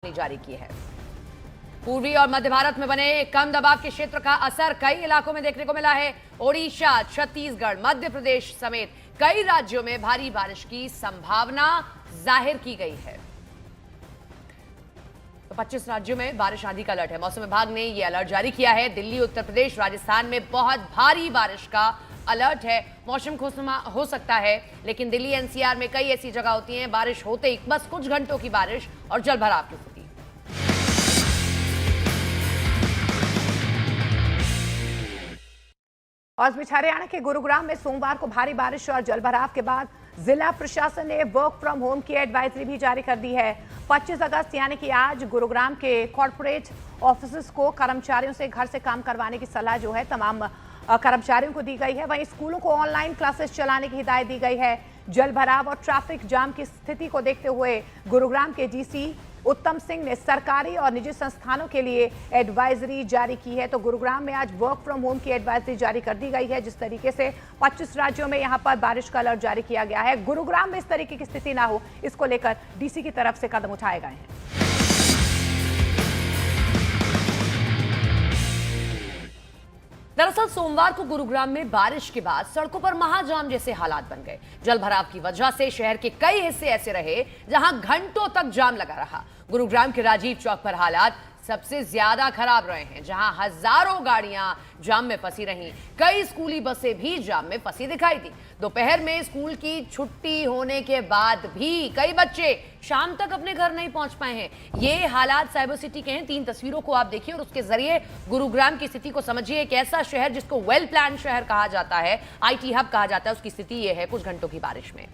जारी की है। पूर्वी और मध्य भारत में बने कम दबाव के क्षेत्र का असर कई इलाकों में देखने को मिला है। ओडिशा, छत्तीसगढ़, मध्य प्रदेश समेत कई राज्यों में भारी बारिश की संभावना जाहिर की गई है। तो 25 राज्यों में बारिश आंधी का अलर्ट है। मौसम विभाग ने यह अलर्ट जारी किया है। दिल्ली, उत्तर प्रदेश, राजस्थान में बहुत भारी बारिश का अलर्ट है। मौसम खुशनुमा हो सकता है, लेकिन दिल्ली एनसीआर में कई ऐसी जगह होती हैं बारिश होते ही बस कुछ घंटों की बारिश और जलभराव की स्थिति। और इस बीच हरियाणा के गुरुग्राम में सोमवार को भारी बारिश और जलभराव के बाद जिला प्रशासन ने वर्क फ्रॉम होम की एडवाइजरी भी जारी कर दी है। 25 अगस्त यानी कि आज गुरुग्राम के कॉर्पोरेट ऑफिसेस को कर्मचारियों से घर से काम करवाने की सलाह जो है तमाम कर्मचारियों को दी गई है। वहीं स्कूलों को ऑनलाइन क्लासेस चलाने की हिदायत दी गई है। जलभराव और ट्रैफिक जाम की स्थिति को देखते हुए गुरुग्राम के डीसी उत्तम सिंह ने सरकारी और निजी संस्थानों के लिए एडवाइजरी जारी की है। तो गुरुग्राम में आज वर्क फ्रॉम होम की एडवाइजरी जारी कर दी गई है। जिस तरीके से 25 राज्यों में यहां पर बारिश का अलर्ट जारी किया गया है, गुरुग्राम में इस तरीके की स्थिति ना हो, इसको लेकर डीसी की तरफ से कदम उठाए गए हैं। दरअसल सोमवार को गुरुग्राम में बारिश के बाद सड़कों पर महाजाम जैसे हालात बन गए। जलभराव की वजह से शहर के कई हिस्से ऐसे रहे जहां घंटों तक जाम लगा रहा। गुरुग्राम के राजीव चौक पर हालात सबसे ज्यादा खराब रहे हैं, जहां हजारों गाड़ियां जाम में फंसी रहीं। कई स्कूली बसें भी जाम में फंसी दिखाई दी। दोपहर में स्कूल की छुट्टी होने के बाद भी कई बच्चे शाम तक अपने घर नहीं पहुंच पाए हैं। ये हालात साइबर सिटी के हैं। 3 तस्वीरों को आप देखिए और उसके जरिए गुरुग्राम की स्थिति को समझिए। एक ऐसा शहर जिसको वेल प्लान शहर कहा जाता है, IT हब कहा जाता है, उसकी स्थिति यह है कुछ घंटों की बारिश में।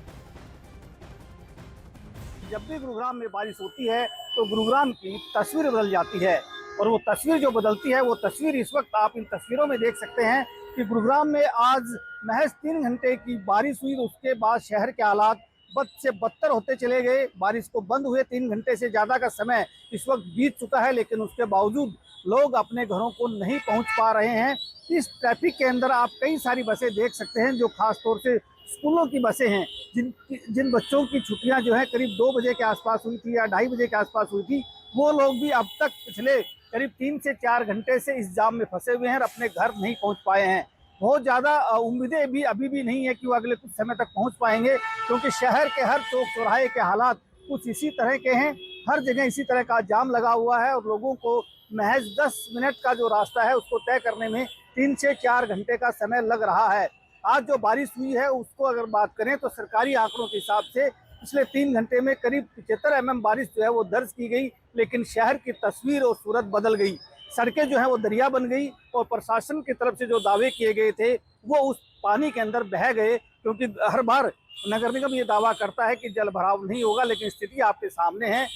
जब भी गुरुग्राम में बारिश होती है तो गुरुग्राम की तस्वीर बदल जाती है, और वो तस्वीर जो बदलती है वो तस्वीर इस वक्त आप इन तस्वीरों में देख सकते हैं कि गुरुग्राम में आज महज 3 घंटे की बारिश हुई। उसके बाद शहर के हालात बद से बदतर होते चले गए। बारिश को बंद हुए 3 घंटे से ज़्यादा का समय इस वक्त बीत चुका है, लेकिन उसके बावजूद लोग अपने घरों को नहीं पहुंच पा रहे हैं। इस ट्रैफिक के अंदर आप कई सारी बसें देख सकते हैं जो खास तौर से स्कूलों की बसें हैं, जिन बच्चों की छुट्टियां जो है करीब 2 बजे के आसपास हुई थी या 2:30 बजे के आसपास हुई थी, वो लोग भी अब तक पिछले करीब 3 से 4 घंटे से इस जाम में फंसे हुए हैं और अपने घर नहीं पहुंच पाए हैं। बहुत ज़्यादा उम्मीदें भी अभी भी नहीं है कि वो अगले कुछ समय तक पहुंच पाएंगे, क्योंकि शहर के हर चौक चौराहे के हालात कुछ इसी तरह के हैं। हर जगह इसी तरह का जाम लगा हुआ है और लोगों को महज 10 मिनट का जो रास्ता है उसको तय करने में 3 से 4 घंटे का समय लग रहा है। आज जो बारिश हुई है उसको अगर बात करें तो सरकारी आंकड़ों के हिसाब से पिछले 3 घंटे में करीब 75 mm बारिश जो है वो दर्ज की गई, लेकिन शहर की तस्वीर और सूरत बदल गई। सड़कें जो है वो दरिया बन गई और प्रशासन की तरफ से जो दावे किए गए थे वो उस पानी के अंदर बह गए, क्योंकि हर बार नगर निगम ये दावा करता है कि जल भराव नहीं होगा, लेकिन स्थिति आपके सामने है।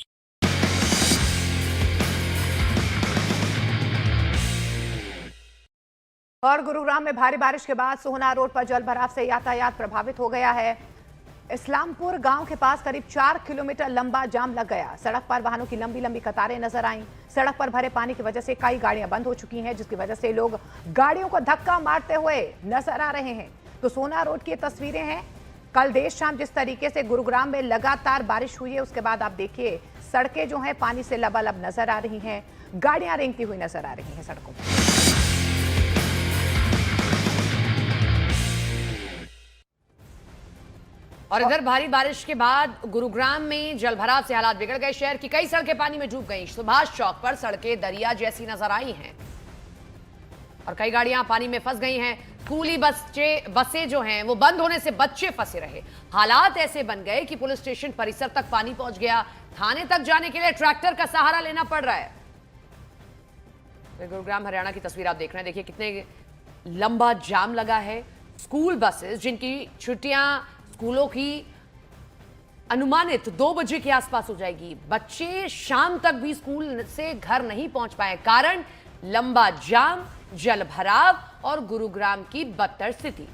और गुरुग्राम में भारी बारिश के बाद सोहना रोड पर जलभराव से यातायात प्रभावित हो गया है। इस्लामपुर गांव के पास करीब 4 किलोमीटर लंबा जाम लग गया। सड़क पर वाहनों की लंबी लंबी कतारें नजर आईं। सड़क पर भरे पानी की वजह से कई गाड़ियां बंद हो चुकी हैं, जिसकी वजह से लोग गाड़ियों को धक्का मारते हुए नजर आ रहे हैं। तो सोहना रोड की तस्वीरें हैं। कल देर शाम जिस तरीके से गुरुग्राम में लगातार बारिश हुई है, उसके बाद आप देखिए सड़कें जो है पानी से लबालब नजर आ रही हैं। गाड़ियां रेंगती हुई नजर आ रही हैं सड़कों पर। और इधर भारी बारिश के बाद गुरुग्राम में जलभराव से हालात बिगड़ गए। शहर की कई सड़कें पानी में डूब गईं। सुभाष चौक पर सड़कें दरिया जैसी नजर आई हैं और कई गाड़ियां पानी में फंस गई हैं। स्कूली बसें जो हैं वो बंद होने से बच्चे फंसे रहे। हालात ऐसे बन गए कि पुलिस स्टेशन परिसर तक पानी पहुंच गया। थाने तक जाने के लिए ट्रैक्टर का सहारा लेना पड़ रहा है। गुरुग्राम हरियाणा की तस्वीर आप देख रहे हैं। देखिए कितने लंबा जाम लगा है। स्कूल बसेस जिनकी छुट्टियां स्कूलों की अनुमानित 2 बजे के आसपास हो जाएगी, बच्चे शाम तक भी स्कूल से घर नहीं पहुंच पाए। कारण लंबा जाम, जलभराव और गुरुग्राम की बदतर स्थिति।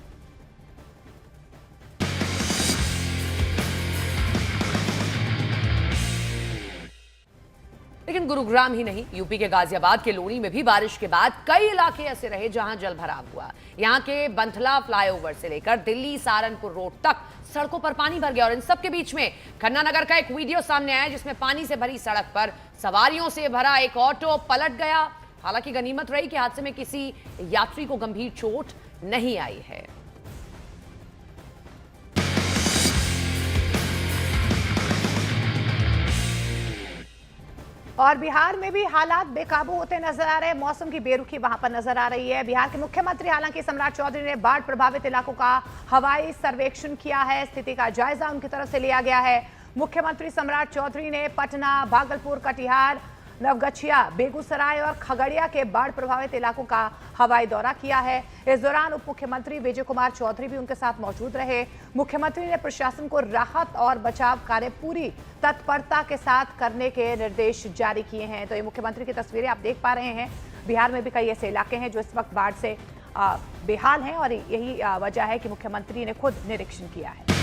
लेकिन गुरुग्राम ही नहीं, यूपी के गाजियाबाद के लोनी में भी बारिश के बाद कई इलाके ऐसे रहे जहां जल भराव हुआ। यहां के बंथला फ्लाईओवर से लेकर दिल्ली सहारनपुर रोड तक सड़कों पर पानी भर गया और इन सब के बीच में खन्ना नगर का एक वीडियो सामने आया जिसमें पानी से भरी सड़क पर सवारियों से भरा एक ऑटो पलट गया। हालांकि गनीमत रही कि हादसे में किसी यात्री को गंभीर चोट नहीं आई है। और बिहार में भी हालात बेकाबू होते नजर आ रहे हैं। मौसम की बेरुखी वहां पर नजर आ रही है। बिहार के मुख्यमंत्री हालांकि सम्राट चौधरी ने बाढ़ प्रभावित इलाकों का हवाई सर्वेक्षण किया है। स्थिति का जायजा उनकी तरफ से लिया गया है। मुख्यमंत्री सम्राट चौधरी ने पटना, भागलपुर, कटिहार, नवगछिया, बेगूसराय और खगड़िया के बाढ़ प्रभावित इलाकों का हवाई दौरा किया है। इस दौरान उप मुख्यमंत्री विजय कुमार चौधरी भी उनके साथ मौजूद रहे। मुख्यमंत्री ने प्रशासन को राहत और बचाव कार्य पूरी तत्परता के साथ करने के निर्देश जारी किए हैं। तो ये मुख्यमंत्री की तस्वीरें आप देख पा रहे हैं। बिहार में भी कई ऐसे इलाके हैं जो इस वक्त बाढ़ से बेहाल हैं और यही वजह है कि मुख्यमंत्री ने खुद निरीक्षण किया है।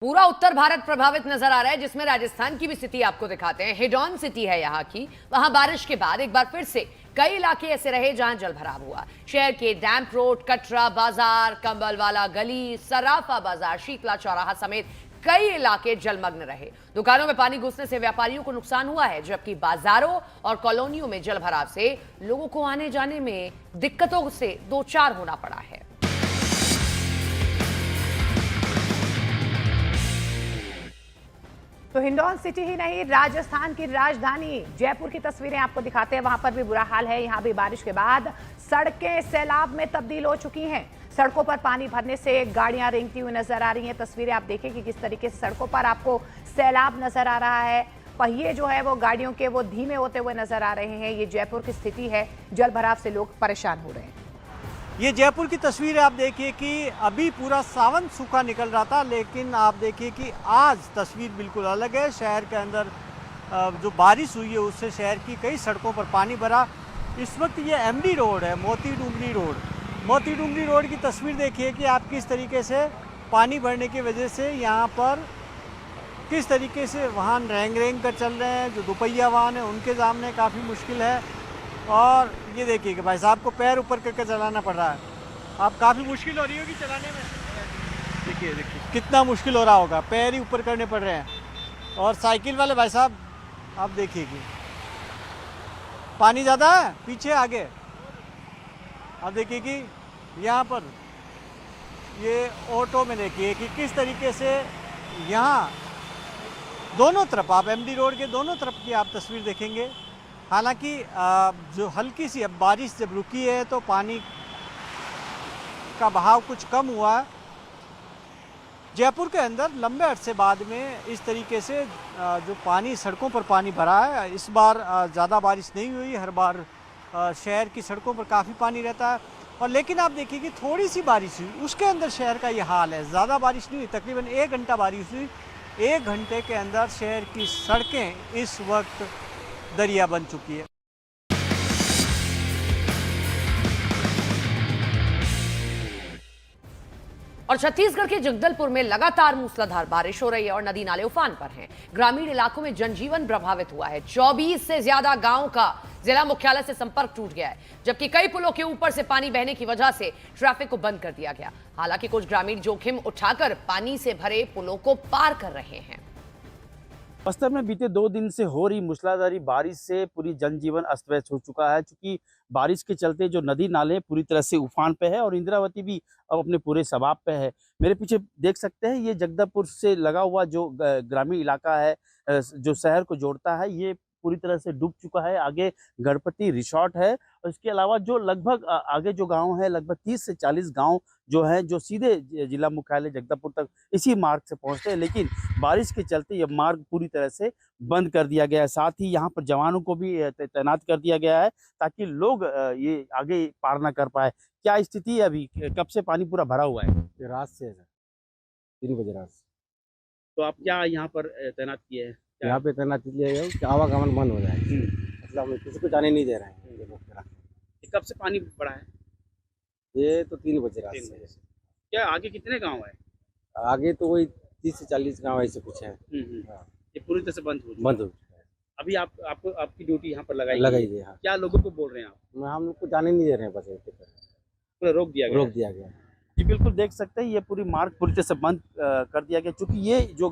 पूरा उत्तर भारत प्रभावित नजर आ रहा है, जिसमें राजस्थान की भी स्थिति आपको दिखाते हैं। हिडौन सिटी है यहाँ की। वहां बारिश के बाद एक बार फिर से कई इलाके ऐसे रहे जहां जल भराव हुआ। शहर के डैम्प रोड, कटरा बाजार, कंबलवाला गली, सराफा बाजार, शीतला चौराहा समेत कई इलाके जलमग्न रहे। दुकानों में पानी घुसने से व्यापारियों को नुकसान हुआ है, जबकि बाजारों और कॉलोनियों में जल भराव से लोगों को आने जाने में दिक्कतों से दो चार होना पड़ा है। तो हिंडौन सिटी ही नहीं, राजस्थान की राजधानी जयपुर की तस्वीरें आपको दिखाते हैं। वहां पर भी बुरा हाल है। यहां भी बारिश के बाद सड़कें सैलाब में तब्दील हो चुकी हैं। सड़कों पर पानी भरने से गाड़ियां रेंगती हुई नजर आ रही हैं। तस्वीरें आप देखें कि किस तरीके से सड़कों पर आपको सैलाब नजर आ रहा है। पहिए जो है वो गाड़ियों के वो धीमे होते हुए नजर आ रहे हैं। ये जयपुर की स्थिति है। जल भराव से लोग परेशान हो रहे हैं। ये जयपुर की तस्वीर है। आप देखिए कि अभी पूरा सावन सूखा निकल रहा था, लेकिन आप देखिए कि आज तस्वीर बिल्कुल अलग है। शहर के अंदर जो बारिश हुई है उससे शहर की कई सड़कों पर पानी भरा। इस वक्त ये एमडी रोड है, मोती डूंगरी रोड। मोती डूंगरी रोड की तस्वीर देखिए कि आप किस तरीके से पानी भरने की वजह से यहाँ पर किस तरीके से वाहन रेंग रेंग कर चल रहे हैं। जो दोपहिया वाहन है उनके सामने काफ़ी मुश्किल है। और ये देखिए कि भाई साहब को पैर ऊपर करके चलाना पड़ रहा है। आप काफ़ी मुश्किल हो रही होगी चलाने में। देखिए कितना मुश्किल हो रहा होगा, पैर ही ऊपर करने पड़ रहे हैं। और साइकिल वाले भाई साहब आप देखिए कि पानी ज़्यादा है पीछे आगे। आप देखिए कि यहाँ पर ये ऑटो में देखिए कि किस तरीके से यहाँ दोनों तरफ आप एमडी रोड के दोनों तरफ की आप तस्वीर देखेंगे। हालांकि जो हल्की सी अब बारिश जब रुकी है तो पानी का बहाव कुछ कम हुआ है। जयपुर के अंदर लंबे अरसे बाद में इस तरीके से जो पानी सड़कों पर पानी भरा है। इस बार ज़्यादा बारिश नहीं हुई। हर बार शहर की सड़कों पर काफ़ी पानी रहता है। और लेकिन आप देखिए कि थोड़ी सी बारिश हुई उसके अंदर शहर का ये हाल है। ज़्यादा बारिश नहीं हुई, तकरीबन 1 घंटा बारिश हुई। 1 घंटे के अंदर शहर की सड़कें इस वक्त दरिया बन चुकी है। और छत्तीसगढ़ के जगदलपुर में लगातार मूसलाधार बारिश हो रही है और नदी नाले उफान पर हैं। ग्रामीण इलाकों में जनजीवन प्रभावित हुआ है। 24 से ज्यादा गांव का जिला मुख्यालय से संपर्क टूट गया है, जबकि कई पुलों के ऊपर से पानी बहने की वजह से ट्रैफिक को बंद कर दिया गया। हालांकि कुछ ग्रामीण जोखिम उठाकर पानी से भरे पुलों को पार कर रहे हैं। बस्तर में बीते 2 दिन से हो रही मूसलाधारी बारिश से पूरी जनजीवन अस्त व्यस्त हो चुका है। चूंकि बारिश के चलते जो नदी नाले पूरी तरह से उफान पे है और इंद्रावती भी अब अपने पूरे सबाब पे है। मेरे पीछे देख सकते हैं ये जगदलपुर से लगा हुआ जो ग्रामीण इलाका है, जो शहर को जोड़ता है, ये पूरी तरह से डूब चुका है। आगे गणपति रिसोर्ट है और इसके अलावा जो लगभग आगे जो गांव है, लगभग 30 से 40 गांव जो है जो सीधे जिला मुख्यालय जगदलपुर तक इसी मार्ग से पहुंचते हैं। लेकिन बारिश के चलते यह मार्ग पूरी तरह से बंद कर दिया गया है। साथ ही यहाँ पर जवानों को भी तैनात कर दिया गया है ताकि लोग ये आगे पार ना कर पाए। क्या स्थिति है अभी, कब से पानी पूरा भरा हुआ है? रात से 3 बजे रात से। तो आप क्या यहाँ पर तैनात किए हैं? यहाँ पे तैनाती लिया गया कि आवागमन बंद हो जाए। मतलब हम किसी को जाने नहीं दे रहे हैं। कब से पानी बढ़ा है? ये तो 3 बजे रात से। क्या आगे कितने गांव है? आगे तो वही 30 से 40 गाँव ऐसे कुछ है। हाँ। ये पूरी तरह से बंद हो चुका बंद हो चुका है। अभी आपकी ड्यूटी यहाँ पर लगाई लगाई गई है। गई, हाँ। क्या लोगों को बोल रहे हैं आप? हम लोग को जाने नहीं दे रहे हैं, बस ऐसे कर पूरा रोक दिया गया रोक है। दिया गया है। जी बिल्कुल, देख सकते हैं ये पूरी मार्ग पूरी तरह से बंद कर दिया गया, क्योंकि ये जो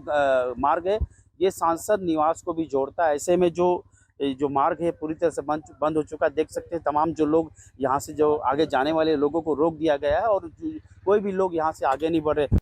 मार्ग है ये सांसद निवास को भी जोड़ता है। ऐसे में जो मार्ग है पूरी तरह से बंद हो चुका है। देख सकते हैं तमाम जो लोग यहाँ से जो आगे जाने वाले लोगों को रोक दिया गया है और कोई भी लोग यहाँ से आगे नहीं बढ़ रहे।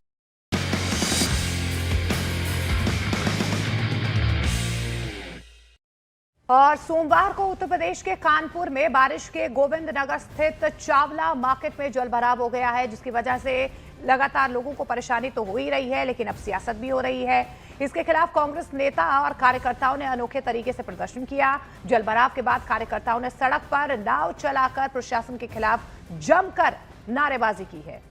और सोमवार को उत्तर प्रदेश के कानपुर में बारिश के गोविंद नगर स्थित चावला मार्केट में जलभराव हो गया है, जिसकी वजह से लगातार लोगों को परेशानी तो हो ही रही है, लेकिन अब सियासत भी हो रही है। इसके खिलाफ कांग्रेस नेता और कार्यकर्ताओं ने अनोखे तरीके से प्रदर्शन किया। जलभराव के बाद कार्यकर्ताओं ने सड़क पर नाव चलाकर प्रशासन के खिलाफ जमकर नारेबाजी की है।